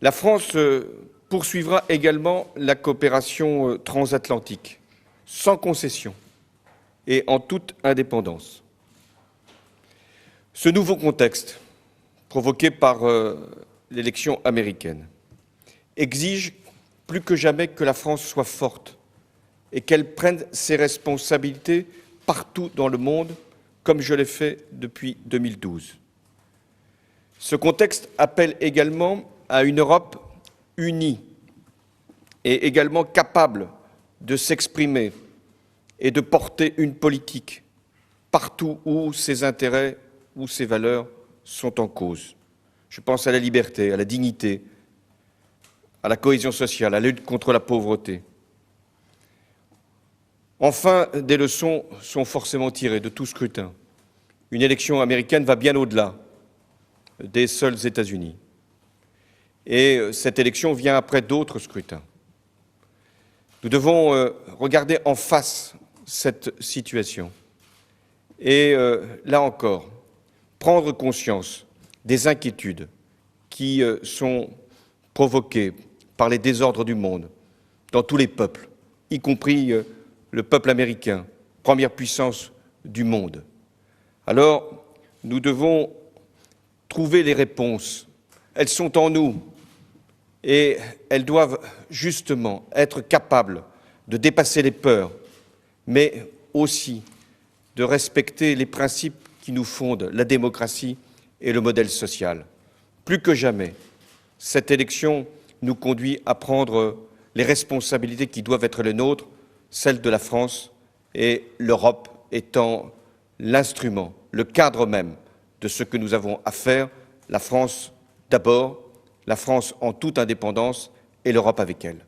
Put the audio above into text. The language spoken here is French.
La France poursuivra également la coopération transatlantique, sans concession et en toute indépendance. Ce nouveau contexte, provoqué par l'élection américaine, exige plus que jamais que la France soit forte et qu'elle prenne ses responsabilités partout dans le monde, comme je l'ai fait depuis 2012. Ce contexte appelle également à une Europe unie et également capable de s'exprimer et de porter une politique partout où ses intérêts ou ses valeurs sont en cause. Je pense à la liberté, à la dignité, à la cohésion sociale, à la lutte contre la pauvreté. Enfin, des leçons sont forcément tirées de tout scrutin. Une élection américaine va bien au-delà des seuls États-Unis. Et cette élection vient après d'autres scrutins. Nous devons regarder en face cette situation et, là encore, prendre conscience des inquiétudes qui sont provoquées par les désordres du monde, dans tous les peuples, y compris le peuple américain, première puissance du monde. Alors, nous devons trouver les réponses. Elles sont en nous et elles doivent justement être capables de dépasser les peurs, mais aussi de respecter les principes qui nous fondent, la démocratie et le modèle social. Plus que jamais, cette élection nous conduit à prendre les responsabilités qui doivent être les nôtres, celles de la France, et l'Europe étant l'instrument, le cadre même de ce que nous avons à faire, la France d'abord, la France en toute indépendance et l'Europe avec elle.